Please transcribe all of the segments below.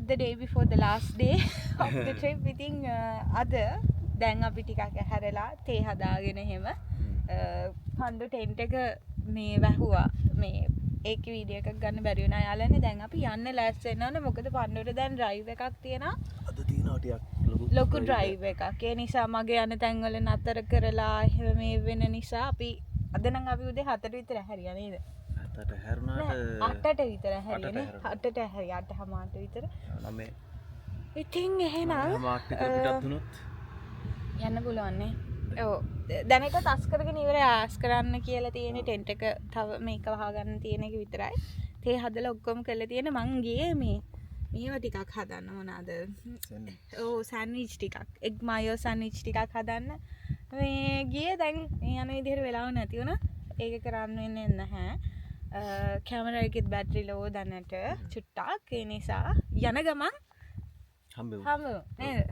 the day before the last day of the trip. ඉතින් අද දැන් අපි ටිකක් හැරලා තේ හදාගෙන එහෙම පණ්ඩු ටෙන්ට් එක මේ වැහුවා. මේ ඒකේ වීඩියෝ එකක් ගන්න බැරි වුණා යාළුවනේ. දැන් අපි යන්න ලෑස්ති වෙනවනේ. මොකද පණ්ඩුවට දැන් ඩ්‍රයිව් එකක් තියෙනවා. අද තියෙනවා ටිකක් ලොකු ඩ්‍රයිව් එකක්. ඒ නිසා මගේ යන තැන් වල නතර කරලා එහෙම මේ වෙන නිසා අපි අද නම් අපි උදේ 4ට විතර හැරියා නේද? 7ට හැරුණාට 8ට විතර හැරියනේ. 8ට හැරියා 8:00 විතර. නමේ. ඉතින් එහෙනම් මාට් එක පිටත් වුණොත් යන්න පුළුවන් නේ. ඔව්. දැන් එක තස් කරගෙන ඉවරයි ආස් කරන්න කියලා තියෙන ටෙන්ට් එක තව මේක වහා ගන්න තියෙන එක විතරයි. තේ හදලා ඔක්කොම කරලා තියෙන මං ගියේ මේවා ටිකක් හදන්න මොනවාද? ඔව් සෑන්ඩ්විච් ටිකක්. එග් මයෝ සෑන්ඩ්විච් ටිකක් හදන්න. මේ ගියේ දැන් යන විදිහට වෙලාව නැති වුණා. ඒක කරන්න වෙන්නේ නැහැ. කැමරා එකෙත් බැටරි ලෝ දැනට චුට්ටක්. ඒ නිසා යන ගමන් හම්බෙමු නේද?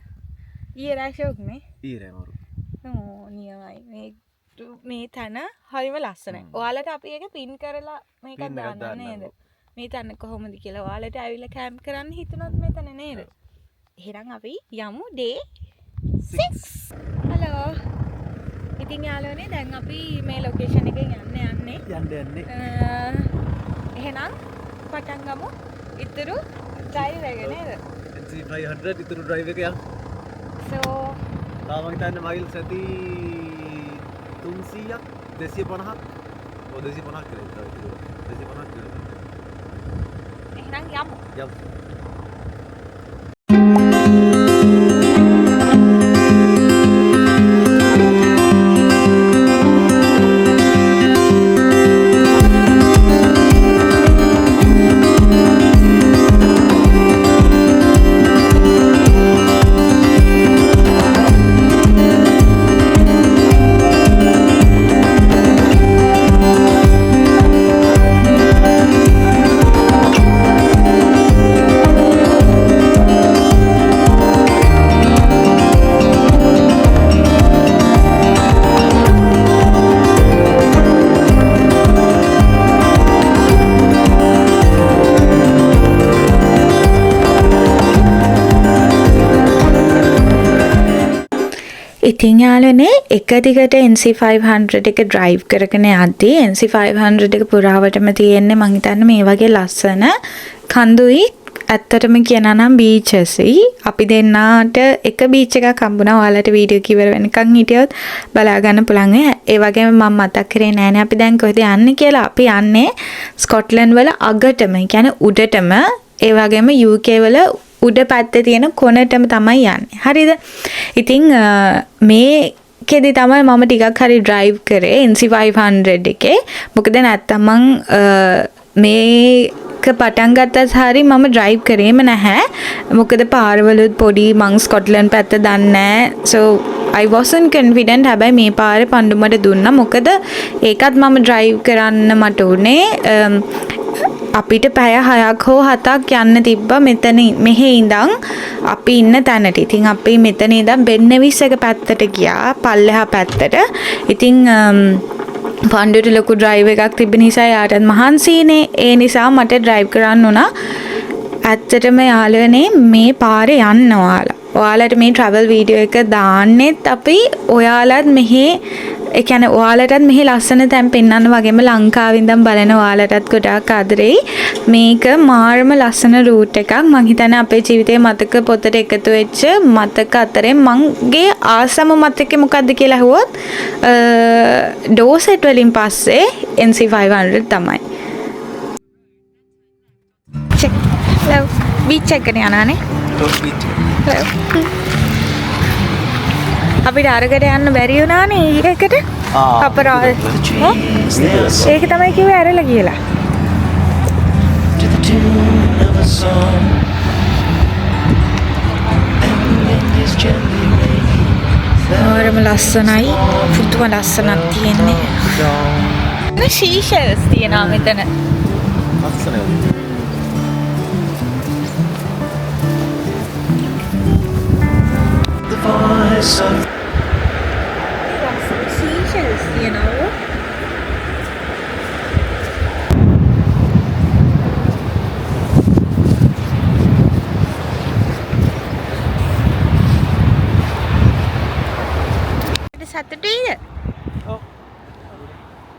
ඊයේ රාශියක් නේ. ඊයේ මරු. ඕ නියමයි. මේ තන හරිම ලස්සනයි. ඔයාලට අපි ඒක පින් කරලා මේක දාන්න නේද? මේ තන කොහොමද කියලා ඔයාලට ඇවිල්ලා කැම්ප් කරන්න හිතුණොත් මෙතන නේද? එහෙනම් අපි යමු day 6. හලෝ. ඉතින් යාළුවනේ දැන් අපි මේ ලොකේෂන් එකෙන් යන්නේ. එහෙනම් පටන් ගමු. ඉතුරු ඩ්‍රයිව් එක නේද? NC500 ඉතුරු ඩ්‍රයිව් එක යන්න. So තාම හිතන්නේ මයිල්ස් ඇති 300ක් 250ක්. ඔව් 250ක් කියලා ඉතුරු 250ක් කියලා. එහෙනම් යමු. ඉතින් යාළුවනේ එක දිගට NC500 එක ඩ්‍රයිව් කරගෙන යද්දී NC500 එක පුරාවටම තියෙන්නේ මං හිතන්නේ මේ වගේ ලස්සන කඳුයි ඇත්තටම කියනවා නම් බීචස්යි. අපි දෙන්නාට එක බීච් එකක් හම්බුණා. ඔයාලට වීඩියෝ එක ඉවර වෙනකන් හිටියොත් බලා ගන්න පුළුවන්. ඒ වගේම මම මතක් කරේ නෑනේ අපි දැන් කොහෙද යන්නේ කියලා. අපි යන්නේ ස්කොට්ලන්ඩ් වල අගටම, කියන්නේ උඩටම. ඒ වගේම UK වල උඩ පැත්තේ තියෙන කොනටම තමයි යන්නේ. හරිද? ඉතින් මේකෙදි තමයි මම ටිකක් හරි ඩ්‍රයිව් කරේ NC500 එකේ. මොකද නැත්තම් මං මේක පටන් ගත්තත් හරි මම ඩ්‍රයිව් කරේම නැහැ. මොකද පාරවලුත් පොඩි මං ස්කොට්ලන්ඩ් පැත්ත දන්නේ නැහැ. So I wasn't confident. හැබැයි මේ පාරේ පණ්ඩුමට දුන්නා. මොකද ඒකත් මම ඩ්‍රයිව් කරන්න මට උනේ අපිට පැය 6ක් හෝ 7ක් යන්න තිබ්බා මෙහි ඉඳන් අපි ඉන්න තැනට. ඉතින් අපි මෙතන ඉඳන් බෙන්නවිස් එක පැත්තට ගියා, පල්ලෙහා පැත්තට. ඉතින් පණ්ඩුට ලොකු ඩ්‍රයිව් එකක් තිබෙන නිසා යාටත් මහන්සිනේ. ඒ නිසා මට ඩ්‍රයිව් කරන්න උනා. ඇත්තටම යාළුවනේ මේ පාරේ යන්න ඔයාලට මේ ට්‍රැවල් වීඩියෝ එක දාන්නෙත් අපි ඔයාලත් මෙහි ඒ කියන්නේ ඔයාලටත් මෙහි ලස්සන තැන් පෙන්වන්න වගේම ලංකාවේ ඉඳන් බලන ඔයාලටත් ගොඩාක් ආදරෙයි. මේක මාරම ලස්සන රූට් එකක්. මං හිතන්නේ අපේ ජීවිතේ මතක පොතට එකතු වෙච්ච මතක අතරේ මංගේ ආසම මතකේ මොකද්ද කියලා අහුවොත් ඩෝසෙට් වලින් පස්සේ NC500 තමයි. check. hello beach එකකට යනවානේ. beach. අපිට අරකට යන්න බැරි වුණානේ ඒකට. අපරාධ. ඒක තමයි කිව්වේ ඇරලා කියලා. හරිම ලස්සනයි. පුදුම ලස්සනක් තියෙන්නේ. ශීෂල්ස් තියෙනවා මෙතන. ලස්සනයි. The voice of seashells, you know.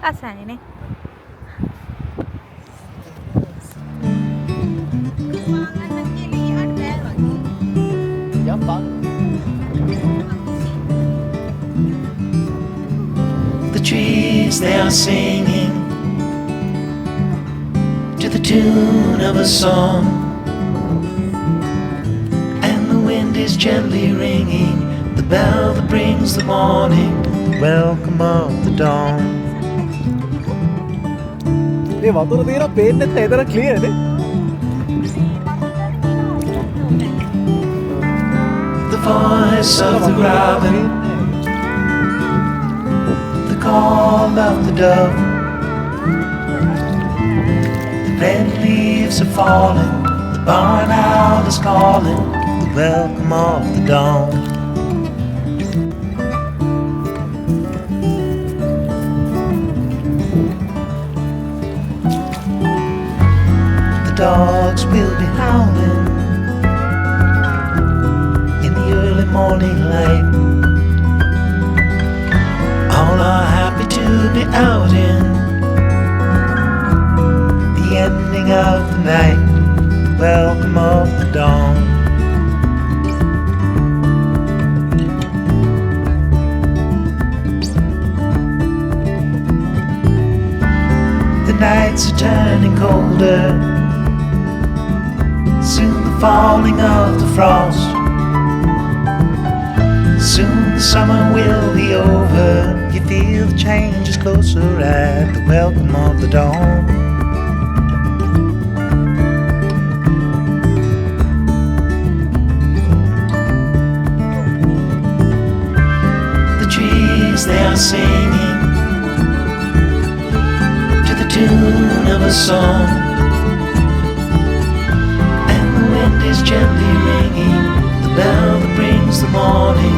අසයිනේ. The trees, they are singing to the tune of a song, and the wind is gently ringing the bell that brings the morning, welcome of the dawn. මේ වතුර තියෙන පේන්නේ නැතර clear නේ. The voice of the robin, the call of the dove, the red leaves are falling, the barn owl is calling, the welcome of the dawn. The dogs will be howling in the early morning light. All are happy to be out in the ending of the night, welcome of the dawn. The nights are turning colder, soon the falling of the frost. Soon the summer will be over. You feel the change is closer at the welcome of the dawn. The trees, they are singing to the tune of a song, and the wind is gently ringing the bell that brings the morning,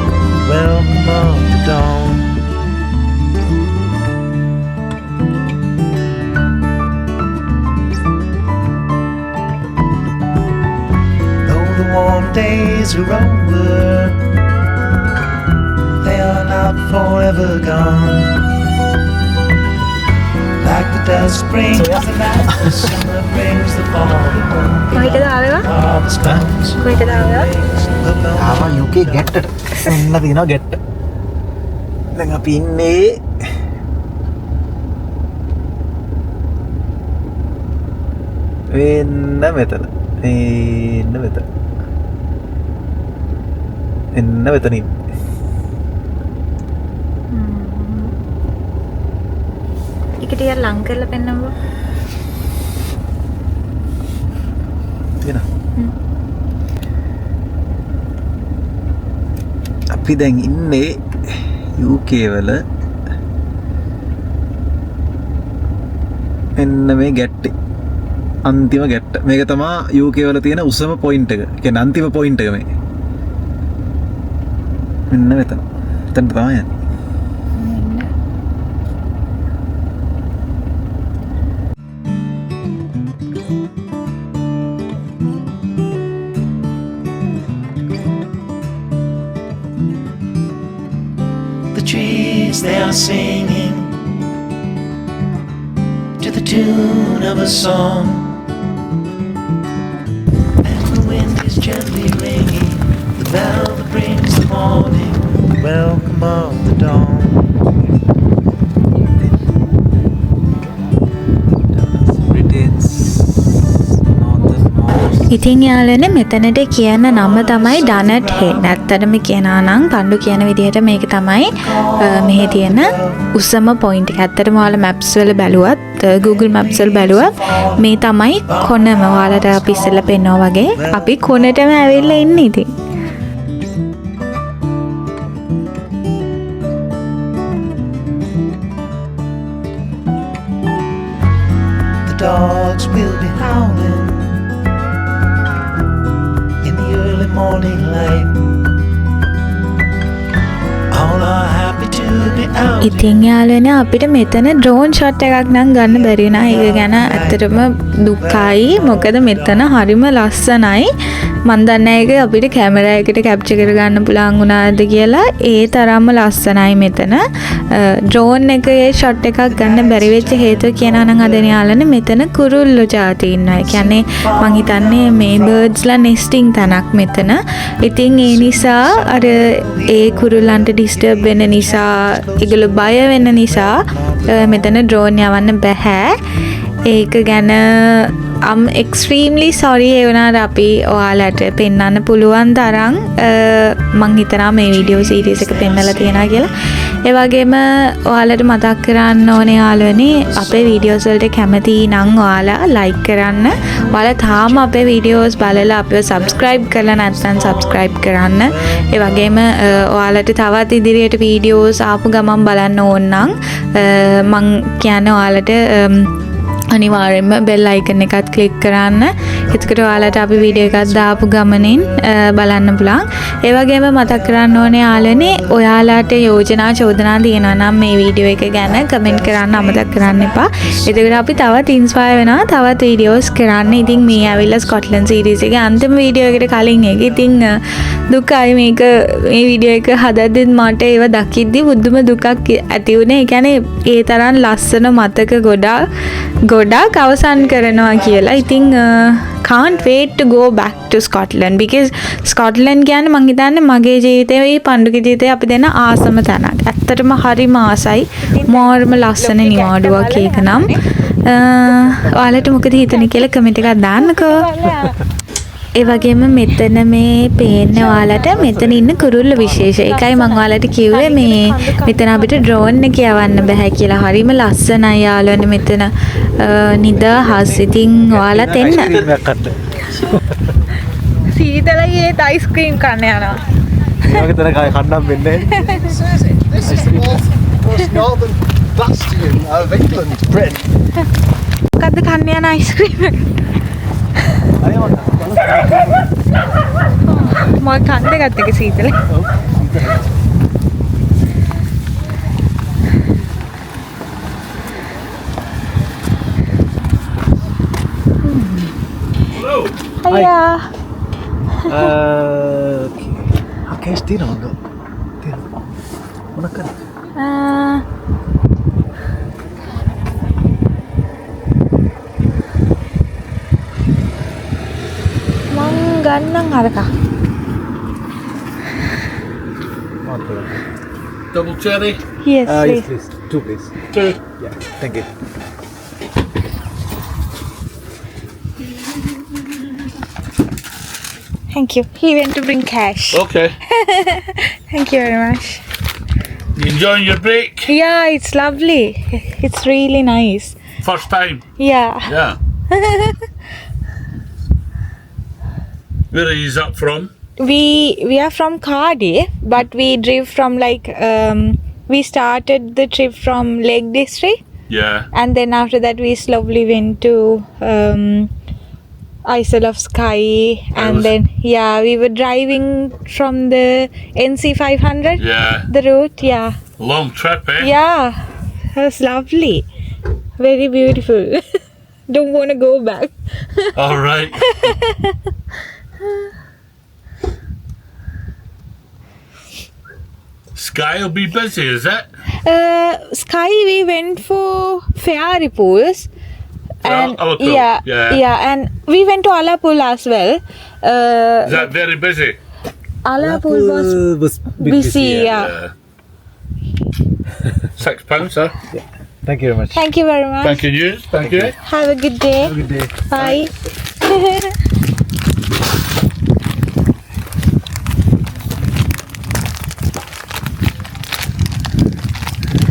welcome of the dawn. Though the warm days are over, they are not forever gone. Like the dust brings the night, the summer brings the fall. කොහෙටද ආවේවා? Harvest comes. කොහෙටද ආවා? ආවා UK ගැට්ටට. එන්න තියෙනවා ගැට්ට. දැන් අපි ඉන්නේ එන්න මෙතන. එන්න මෙතන. එන්න මෙතනින්. ඒක ටිකක් ලං කරලා පෙන්නම්කෝ. තියෙනවා. අපි දැන් ඉන්නේ UK වල එන්න මේ ගැට්ටේ අන්තිම ගැට්ට. මේක තමා UK වල තියෙන උසම පොයින්ට් එක. ඒ කියන්නේ අන්තිම පොයින්ට් එක මේ. මෙන්න මෙතන. එතන තමයි යන්නේ. The trees, they are singing to the tune of a song, and the wind is gently ringing the bell that brings the morning, welcome of the dawn. ඉතින් යාළුවනේ මෙතනට කියන නම තමයි ඩනට් හෙන්. ඇත්තටම කියනවා නම් පණ්ඩු කියන විදිහට මේක තමයි මෙහි තියෙන උසම පොයින්ට් එක. ඇත්තටම ඔයාලා මැප්ස් වල බැලුවත් Google Maps වල බැලුවත් මේ තමයි කොනම. ඔයාලට අපි ඉස්සෙල්ලා පෙන්නවා වගේ අපි කොනටම ඇවිල්ලා ඉන්නේ ඉතින්. The dogs will be howling in the early morning light. All are happy to be out. ඉතින් යාළුවනේ අපිට මෙතන ඩ්‍රෝන් ෂොට් එකක් නම් ගන්න බැරි වුණා. ඒක ගැන ඇත්තටම දුකයි. මොකද මෙතන හරිම ලස්සනයි. මන් දන්නේ ඒක අපිට කැමරා එකට කැප්චර් කරගන්න පුළුවන් වුණාද කියලා. ඒ තරම්ම ලස්සනයි මෙතන. ඩ්‍රෝන් එකේ ෂොට් එකක් ගන්න බැරි වෙච්ච හේතුව කියනවා නම් අද යාළුවනේ මෙතන කුරුල්ලෝ ಜಾති ඉන්නවා. ඒ කියන්නේ මං හිතන්නේ මේ බර්ඩ්ස්ලා නෙස්ටිං තැනක් මෙතන. ඉතින් ඒ නිසා අර ඒ කුරුල්ලන්ට ඩිස්ටර්බ් වෙන නිසා ඒගොල්ලෝ බය වෙන නිසා මෙතන ඩ්‍රෝන් යවන්න බෑ. ඒක ගැන I'm extremely sorry ඒ වුණාට අපි ඔයාලට පෙන්වන්න පුළුවන් තරම් මං හිතනවා මේ වීඩියෝ සීරීස් එක පෙන්වලා තියෙනවා කියලා. ඒ වගේම ඔයාලට මතක් කරන්න ඕනේ යාළුවනේ අපේ වීඩියෝස් වලට කැමති නම් ඔයාලා like කරන්න. ඔයාලා තාම අපේ වීඩියෝස් බලලා අපිව subscribe කරලා නැත්නම් subscribe කරන්න. ඒ වගේම ඔයාලට තවත් ඉදිරියට වීඩියෝස් ආපු ගමන් බලන්න ඕන නම් මං කියන්නේ ඔයාලට අනිවාර්යෙන්ම බෙල් අයිකන් එකත් ක්ලික් කරන්න. එතකොට ඔයාලට අපි වීඩියෝ එකක් දාපු ගමනින් බලන්න පුළුවන්. ඒ වගේම මතක් කරන්න ඕනේ යාළුවනේ ඔයාලට යෝජනා චෝදනා තියෙනවා නම් මේ වීඩියෝ එක ගැන කමෙන්ට් කරන්න අමතක කරන්න එපා. එතකොට අපි තවත් ඉන්ස්පයර් වෙනවා තවත් වීඩියෝස් කරන්න. ඉතින් මේ ඇවිල්ලා ස්කොට්ලන්ඩ් සීරීස් එකේ අන්තිම වීඩියෝ එකට කලින් එක. ඉතින් දුකයි මේක මේ වීඩියෝ එක හදද්දිත් මට ඒව දකිද්දි බුදුම දුකක් ඇති වුණේ. ඒ කියන්නේ ඒ තරම් ලස්සන මතක ගොඩක් අවසන් කරනවා කියලා. ඉතින් can't wait to go back to Scotland because Scotland කියන්නේ මං හිතන්නේ මගේ ජීවිතේ මේ පණ්ඩුගේ ජීවිතේ අපි දෙන ආසම තැනක්. ඇත්තටම හරිම ආසයි. මෝර්ම ලස්සන නිවාඩුවක් ඒක නම්. ඔයාලට මොකද හිතන්නේ කියලා කමෙන්ට් එකක් දාන්නකෝ. ඒ වගේම මෙතන මේ පේන්නේ ඔයාලට මෙතන ඉන්න කුරුල්ල විශේෂ. ඒකයි මම ඔයාලට කිව්වේ මේ මෙතන අපිට ඩ්‍රෝන් එක යවන්න බෑ කියලා. හරිම ලස්සනයි යාළුවනේ මෙතන නිදහස්. ඉතින් ඔයාලත් එන්න. සීතලයි ඒත් අයිස්ක්‍රීම් කන්න යනවා. ඒ වගේ තැනක කන්නම් වෙන්නේ. Northern bastion of England, Britain. මොකද්ද කන්න යන අයිස්ක්‍රීම් එක? මම කන්ද ගත්ත එක සීතලයි. Hiya. කේස් තියෙනවද? තියෙනවා. මොනක් කරන්නේ? ගන්නම් අරක. Double cherry? Yes, Yes, please. please. Two, please. Two. Yeah, thank you. Thank you. He went to bring cash. Okay. Thank you very much. You enjoying your break? Yeah, it's lovely. It's really nice. First time? Yeah. Yeah. Where are you up from? We are from Cardiff, but we drove from we started the trip from Lake District, Yeah. and then after that we slowly went to Isle of Skye, and was- then we were driving from the NC 500, Yeah. the route, Long trip, eh? yeah, it was lovely, very beautiful. Don't want to go back. All right. Sky will be busy, is it? Sky we went for fairy pools, and Ullapool, yeah. and we went to Ullapool as well. Is that very busy? Ullapool was busy, yeah. £6, sir. Thank you very much. Thank you very much. Thank you. Thank you. Have a good day. Have a good day. Bye.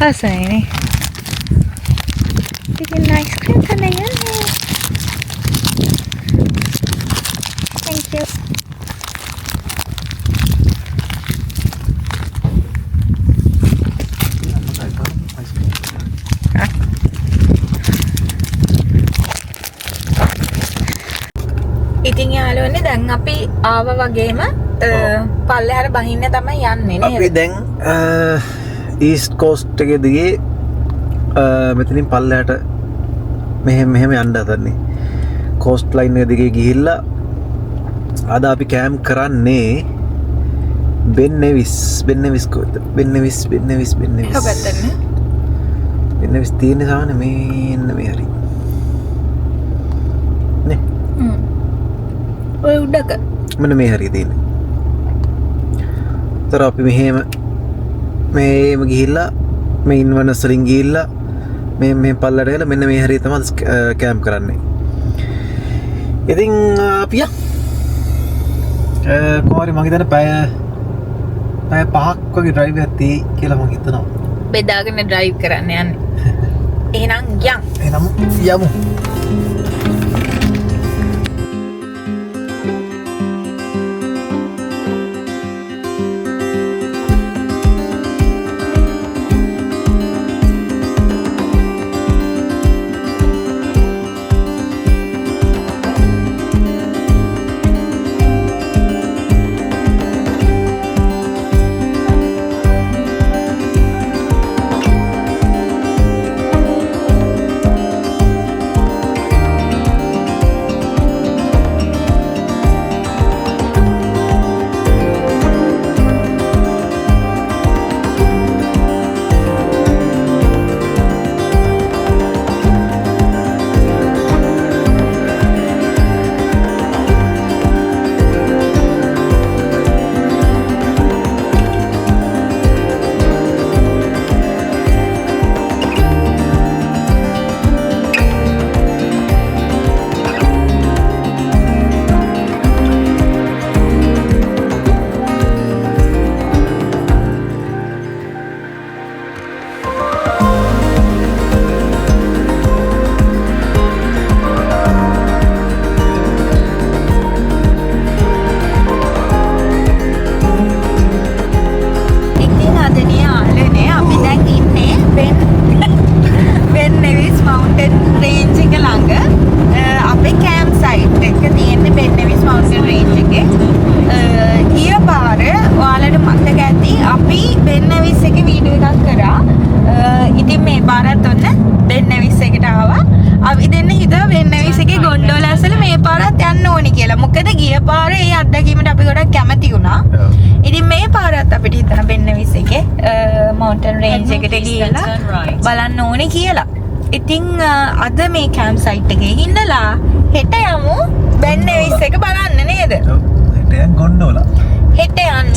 Asal bikin ice cream sana ya. Thank you. ඉතින් යාළුවනේ දැන් අපි ආව වගේම පල්ලෙහාට බහින්න තමයි යන්නේ අපි නේද? දැන් ඊස්ට් කෝස්ට් එකේ දිගේ මෙතනින් පල්ලෙහාට මෙහෙම යන්න හදන්නේ. කෝස්ට් ලයින් එක දිගේ ගිහිල්ලා අද අපි කෑම් කරන්නේ බෙන්නෙවිස් කොහෙද? බෙන්නෙවිස් තියෙන සාන මෙන්න මේ හරි නේ ඔය උඩක මෙන්න මේ හරිය තියෙන්නේ. තර අපි මෙහෙම ගිහිල්ලා මේ ඉන්වර්නස් වලින් ගිහිල්ලා මේ පල්ලට ගිහලා මෙන්න මේ හරිය තමයි කෑම් කරන්නේ. ඉතින් අපි කොහරි මම හිතන්නේ පැය 5ක් වගේ ඩ්‍රයිව් එකක් තියෙයි කියලා මම හිතනවා. බෙදාගෙන ඩ්‍රයිව් කරන්න යන්නේ. එහෙනම් එහෙනම් යමු. මොකද ගිය පාරේ ඒ අත්දැකීමට අපි ගොඩක් කැමති වුණා. ඉතින් මේ පාරත් අපිට හිතන බෙන්නවිස් එකේ මවුන්ටන් රේන්ජ් එකට ගිහලා බලන්න ඕනේ කියලා. ඉතින් අද මේ කැම්ප් සයිට් එකේ ඉඳලා හෙට යමු බෙන්නවිස් එක බලන්න නේද? හෙට යන් ගොන්ඩෝලා. හෙට යන්න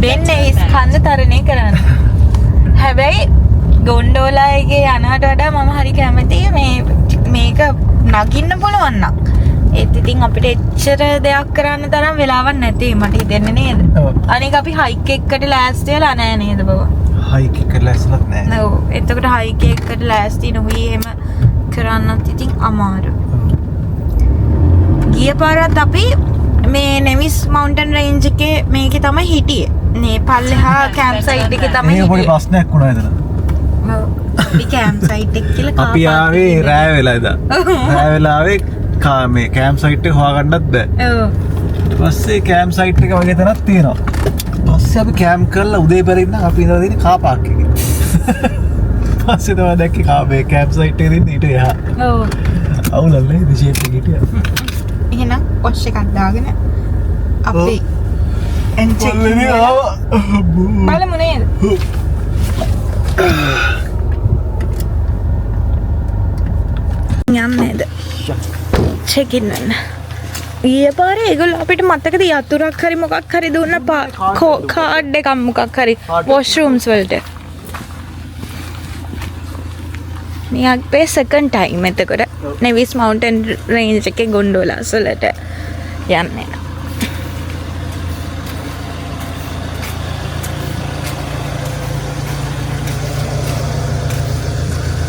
බෙන්නවිස් කන්ද තරණය කරන්න. හැබැයි ගොන්ඩෝලා එකේ යනවට වඩා මම හරි කැමතියි මේක නගින්න පුළුවන් නම්. ඒත් ඉතින් අපිට එච්චර දෙයක් කරන්න තරම් වෙලාවක් නැති මට හිතෙන්නේ නේද? අනික අපි හයික් එකකට ලෑස්ති වෙලා නැහැ නේද බව? හයික් එකට ලෑස්තිලත් නැහැ. ඔව්. එතකොට හයික් එකකට ලෑස්ති නොවි එහෙම කරන්නත් ඉතින් අමාරු. ගිය පාරත් අපි මේ නෙවිස් මවුන්ටන් රේන්ජ් එකේ මේකේ තමයි හිටියේ. මේ පල්ලෙහා කැම්ප් සයිට් එකේ තමයි මේ පොඩි හිටියේ. ප්‍රශ්නයක් වුණා එතන. ඔව්. අපි කැම්ප් සයිට් එක කියලා අපි ආවේ රෑ වෙලා ඉදා. රෑ වෙලාවේ මේ කෑම් සයිට් එක හොයාගන්නත් බෑ. ඔව්. ඊට පස්සේ කෑම් සයිට් එක වගේ තැනක් තියෙනවා. පස්සේ අපි කෑම් කරලා උදේ බැරින්න අපි ඉඳලා තියෙන කාර් පාක් එකේ. පස්සේ තමයි දැක්කේ කෑම් සයිට් එකේ ඉන්න ඊට එහා. ඔව්. අවුලල්නේ ෂේප් එක හිටියා. එහෙනම් වොෂ් එකක් දාගෙන අපි එන්චෙක් පල්ලෙනේ ආවා. බලමු නේද? යන්නේද? චෙක් ඉන් වෙන්න. ඊයේ පාරේ ඒගොල්ලෝ අපිට මතකද යතුරක් හරි මොකක් හරි දුන්න කාඩ් එකක් මොකක් හරි වොෂ්රූම්ස් වලට. මේ අපේ සෙකන්ඩ් ටයිම් එතකොට නෙවිස් මවුන්ටන් රේන්ජ් එකේ ගොන්ඩෝලාස් වලට යන්නේ.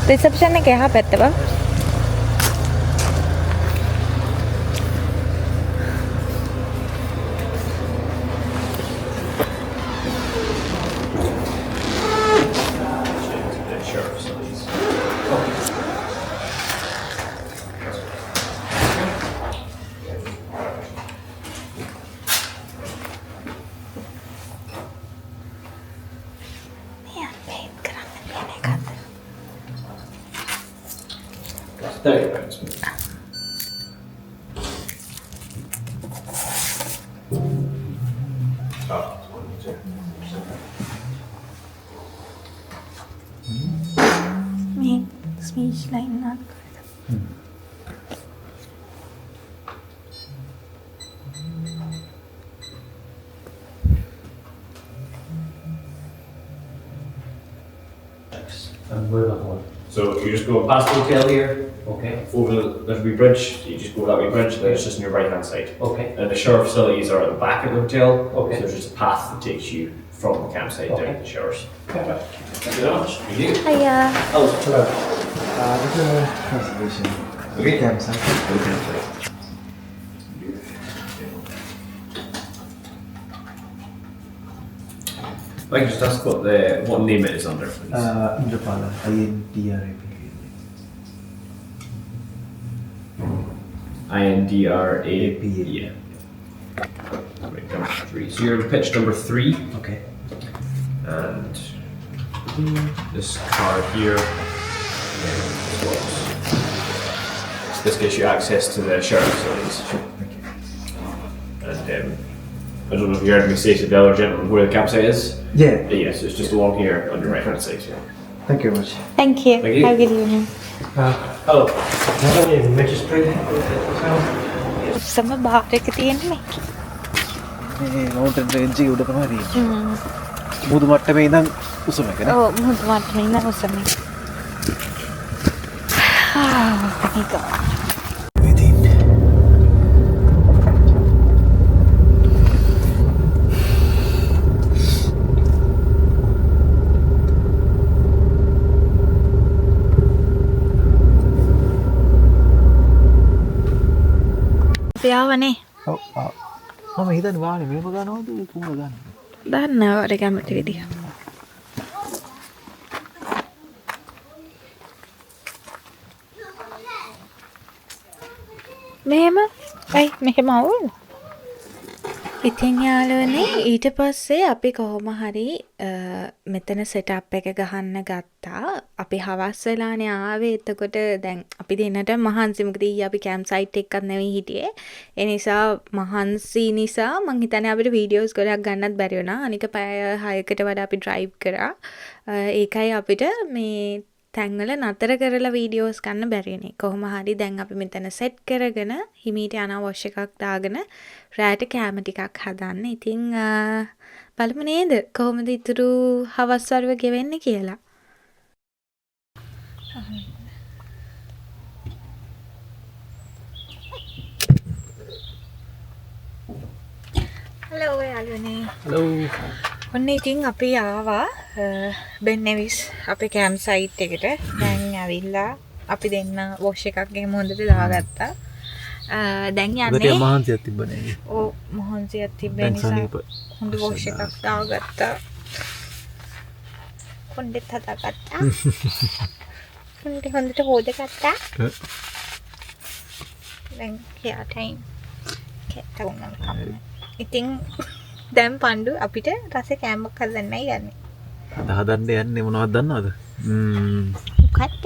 රිසෙප්ෂන් එකේ එහා පැත්ත බා. මේ ස්පීච් ලයින් එකක්. And where that one? So you just go past the hotel here. Okay. Over there'll be a bridge. You just go that way bridge. Then it's just on your right hand side. Okay. And the shower facilities are at the back of the hotel. Okay. So there's just a path that takes you from the campsite down to the showers. Okay. Thank you very much. Thank you. Hiya. Hello. Hello. this is reservation. Okay. Campsite. I can just ask what name it is under, please. Indrapala. INDRAP. INDRAP. Yeah. Right, number 3. So you're in pitch number 3. Okay. And this card here. This gives you access to the shower facilities. And I don't know if you heard me say to the other gentleman where the campsite is. Yeah. Yes, it's just along here on your right hand side. Yeah. Thank you very much. Thank you. Thank you. Have a good evening. Hello. උසම bar එක තියෙන්නේ. මේ mountain range එකේ උඩ තමයි තියෙන්නේ. මුහුදු මට්ටමේ ඉඳන් උසම එක නේ. ඔව් මුහුදු මට්ටමේ ඉඳන් උසම. මේක. යාවනේ. ඔව්. මම හිතන්නේ වාහනේ මේක ගන්නවද කුඹ ගන්න. දන්නවා අර කැමති විදිහ. මෙහෙම ඇයි මෙහෙම අවුල්? ඉතින් යාළුවනේ ඊට පස්සේ අපි කොහොම හරි මෙතන සෙටප් එක ගහන්න ගත්තා. අපි හවස් වෙලානේ ආවේ. එතකොට දැන් අපි දෙන්නට මහන්සි මොකද ඊයේ අපි කැම්ප් සයිට් එකක්වත් නෙවෙයි හිටියේ. ඒ නිසා මහන්සි නිසා මං හිතන්නේ අපිට වීඩියෝස් ගොඩක් ගන්නත් බැරි වුණා. අනික පැය 6කට වඩා අපි ඩ්‍රයිව් කරා. ඒකයි අපිට මේ තැන්වල නතර කරලා වීඩියෝස් ගන්න බැරි වුණේ. කොහොම හරි දැන් අපි මෙතන සෙට් කරගෙන හිමීට යනවා වොෂ් එකක් දාගෙන රැට කැම ටිකක් හදන්න. ඉතින් බලමු නේද කොහොමද ඉතුරු හවස් වරුව ගෙවෙන්නේ කියලා. හලෝ යාළුවනේ. හලෝ. ඔන්න ඉතින් අපි ආවා බෙන් නෙවිස් අපේ කැම්ප් සයිට් එකට. දැන් ඇවිල්ලා අපි දෙන්න වොෂ් එකක් ගෙම හොඳට දාගත්තා. දැන් යන්නේ මහන්සියක් තිබ්බනේ. ඔව් මහන්සියක් තිබ්බ නිසා හොඳ වොෂ් එකක් දාගත්තා. කොණ්ඩෙත් හදාගත්තා. කොණ්ඩේ හොඳට හොදගත්තා. දැන් hear time කැට උනන කම. ඉතින් දැන් පණ්ඩු අපිට රස කෑමක් හදන්නයි යන්නේ. අද හදන්න යන්නේ මොනවද දන්නවද? මොකක්ද?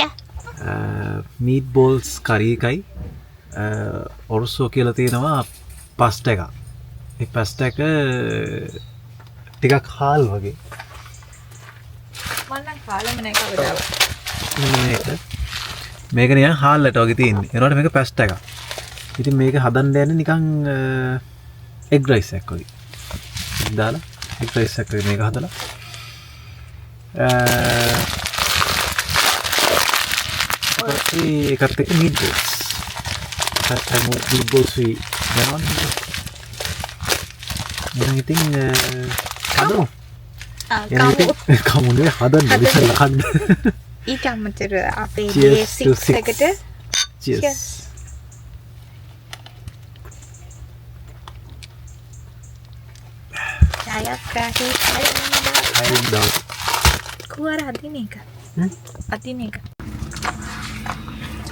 මීට් බෝල්ස් කරි එකයි ඔරසෝ කියලා තියෙනවා පස්ට එකක්. ඒ පස්ට එක ටිකක් හාල් වගේ. මම නම් කාලෙම නැහැ කවදාවත්. මේක නිකන් හාල්ලට වගේ තියෙන්නේ. ඒනකොට මේක පස්ට එකක්. ඉතින් මේක හදන්න යන්නේ නිකන් එග් රයිස් එකක් වගේ. දාලා එග් රයිස් එකක් වගේ මේක හදලා ඒකත් එක්ක මීට් බෝල්ස්. මීට් බෝල්ස් යනවා. මම ඉතින් හදමු. කමුනේ හදන්න ඉස්සෙල්ලා කන්න. ඊට අමතරව අපේ බේසික්ස් එකට cheers. ඡායක් කාටේ අයින් දාන්න. කුවර අදින එක. අදින එක.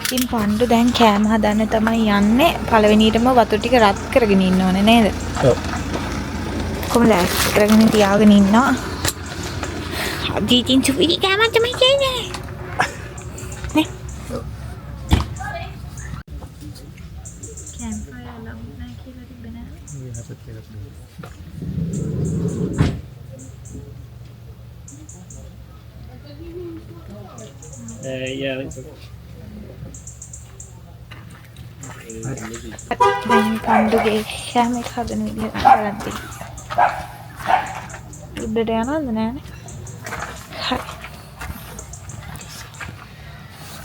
ඉතින් පණ්ඩු දැන් කෑම හදන්න තමයි යන්නේ. පළවෙනියටම වතුර ටික රත් කරගෙන ඉන්න ඕනේ නේද? ඔව්. කොහොමද කරගෙන තියාගෙන ඉන්නවා. අදිටින් සුපිරි කෑමක් තමයි කියන්නේ. නේ? කැම්ප් ෆයර් ලව් නැහැ කියලා තිබෙනවා. Yeah, I think so. දැන් පණ්ඩුගේ කෑම එක හදන විදිහ බලන්න තියෙනවා. උඩට යනවද නෑනේ. හරි.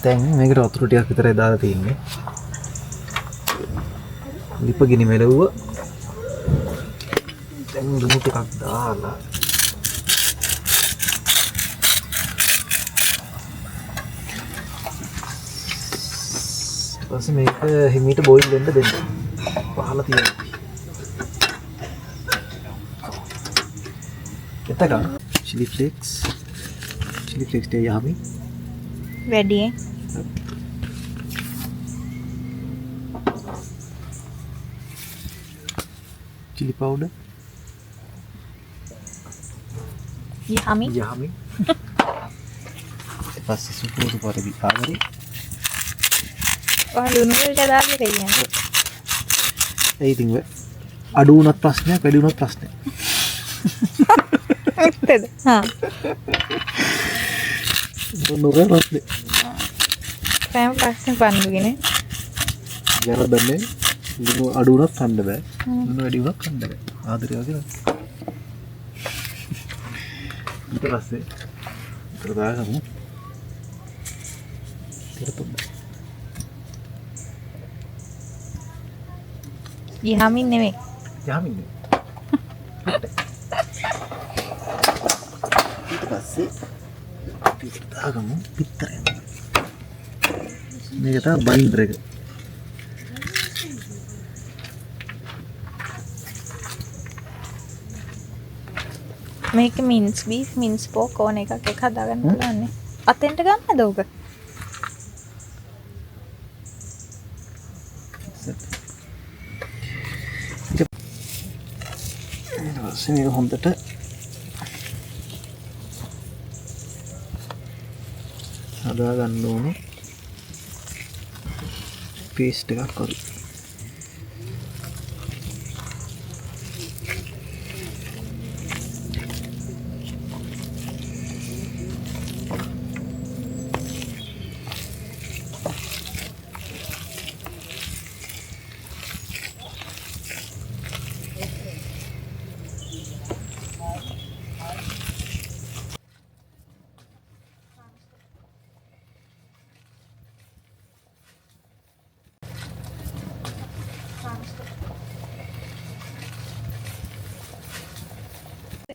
දැන් මේකට වතුර ටිකක් විතරයි දාලා තියෙන්නේ. ලිප ගිනි මෙලවුවා. දැන් ලුණු ටිකක් දාලා ඊට පස්සේ මේක හිමීට බෝයිල් වෙන්න දෙන්න. පහලා තියෙනවා. එතකන් chili flakes ටික යහමි. වැඩියෙන්. chili powder යහමි. යහමි. ඊට පස්සේ සුපුරු පොරි ආවරි. ඔය ලුණු වලට දාලා කියන්නේ. ඒ ඉතින් අඩු වුණත් ප්‍රශ්නයක් වැඩි වුණත් ප්‍රශ්නයක්. ඇත්තද? හා. නොරේ ප්‍රශ්නේ. ප්‍රේම ප්‍රශ්න පණ්ඩුගේනේ. වැරදන්නේ ලුණු අඩු වුණත් කන්න බෑ. ලුණු වැඩි වුණත් කන්න බෑ. ආදරය වගේ නේද? ඊට පස්සේ ඉතල දාගමු. යහමින් නෙමෙයි. යහමින් ඊට පස්සේ ටිකට දාගමු පිටරය. මේක තමයි බයින්ඩර් එක. මේක මින්ස් බීෆ් මින්ස් පෝක් ඕන එකක් හදාගන්න පුළුවන් නේ. අතෙන්ට ගන්නද ඔබ? මේක හොඳට හදා ගන්න ඕනේ. පේස්ට් එකක් කරමු.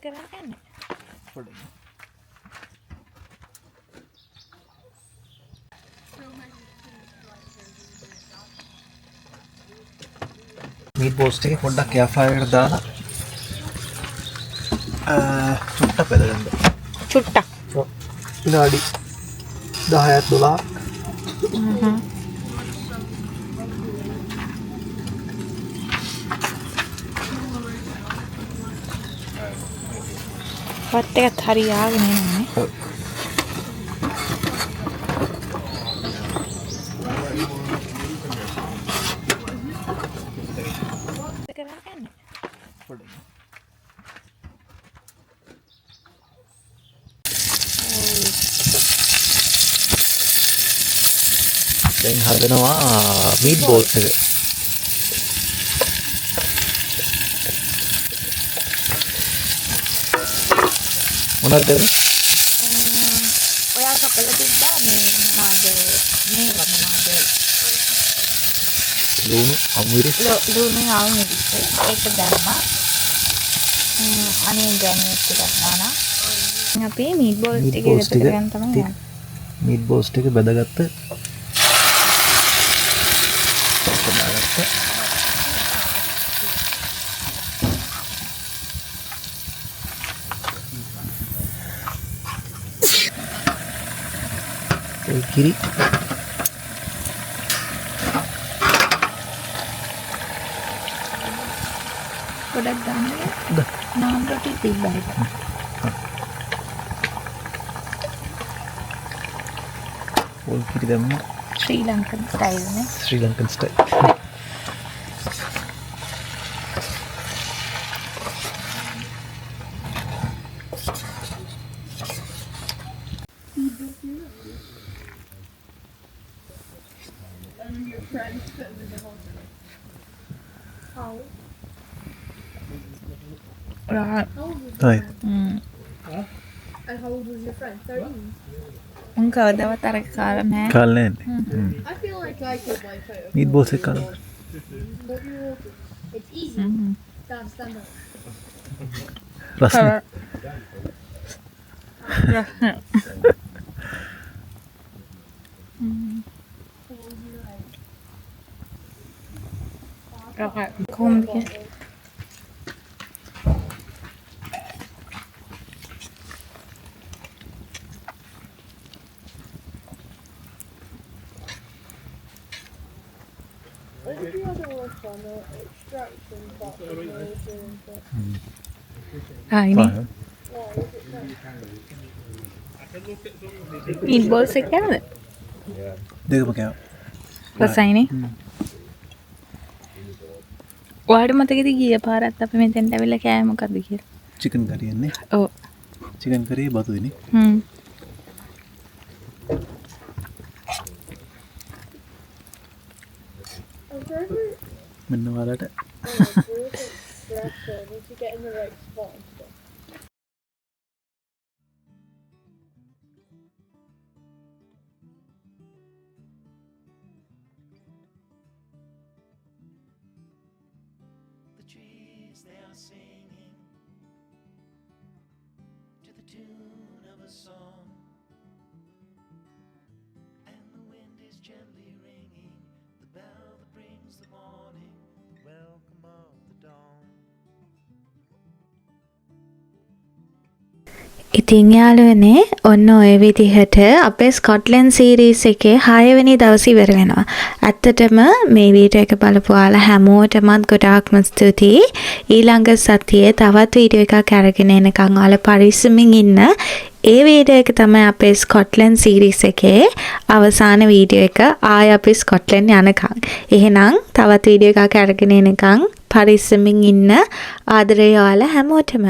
කරන්න. මීට් බෝල්ස් ටික පොඩ්ඩක් එයාර් ෆ්‍රයර් එකට දාලා චුට්ටක් බෙදගන්න. චුට්ටක්. විනාඩි 10ක් 12ක්. වත් එකත් හරි ආගෙන එන්නේ. දැන් හදනවා මීට් බෝල්ස් එක. මොනවද? ඔයා කපලා තිබ්බා මේ මොනවාද ලුණු අමුවිරිස් ලුණු ආවුනේ ඒක දැම්මා. අනේ ග්‍රැනියුල්ස් ටිකක් දානවා. අපි මීට් බෝල්ස් ටික එකතු කරගෙන තමයි යන්නේ. මීට් බෝල්ස් ටික බෙදගත්ත කිරි ගොඩක් ගන්න නාන් රොටි තිබ්බයි. ඕල් කිරි දැම්ම. ශ්‍රී ලංකන් ස්ටයිල් නේ. Sri Lankan style. friend that was in the hotel. How? Right. How old was Right. And how old was your friend? 13? මං කවදාවත් අර කාලා නැහැ. කාලේ නෑනේ. I feel like I could like play a Meatballs එක කාලා. 4-year-old. It's easy to understand that. රස්නේ. කොහොමද කියන්නේ? What's the other one from the extraction part of the ආයිනේ. Meatballs එක කෑවද? දෙකම කෑවා. රසයිනේ. ඔයාලට මතකද ගිය පාරත් අපි මෙතෙන්ට ඇවිල්ලා කෑවේ මොකද්ද කියලා? චිකන් කරිය නේ. ඔව්. චිකන් කරිය බතුයිනේ. මෙන්න ඔයාලට to get in the right spot and stuff. The trees, they are singing to the tune of a song, and the wind is gently ringing the bell that brings the morning, the welcome of the dawn. ඉතින් යාළුවනේ ඔන්න ඔය විදිහට අපේ Scotland series එකේ 6 වෙනි දවසේ ඉවර වෙනවා. ඇත්තටම මේ වීඩියෝ එක බලපු ඔයාලා හැමෝටමත් ගොඩාක්ම ස්තුතියි. ඊළඟ සතියේ තවත් වීඩියෝ එකක් අරගෙන එනකන් ඔයාලා පරිස්සමින් ඉන්න. ඒ වීඩියෝ එක තමයි අපේ ස්කොට්ලන්ඩ් සීරීස් එකේ අවසාන වීඩියෝ එක. ආය අපි ස්කොට්ලන්ඩ් යනකම්. එහෙනම් තවත් වීඩියෝ එකක් අරගෙන එනකන් පරිස්සමින් ඉන්න. ආදරේ ඔයාලා හැමෝටම.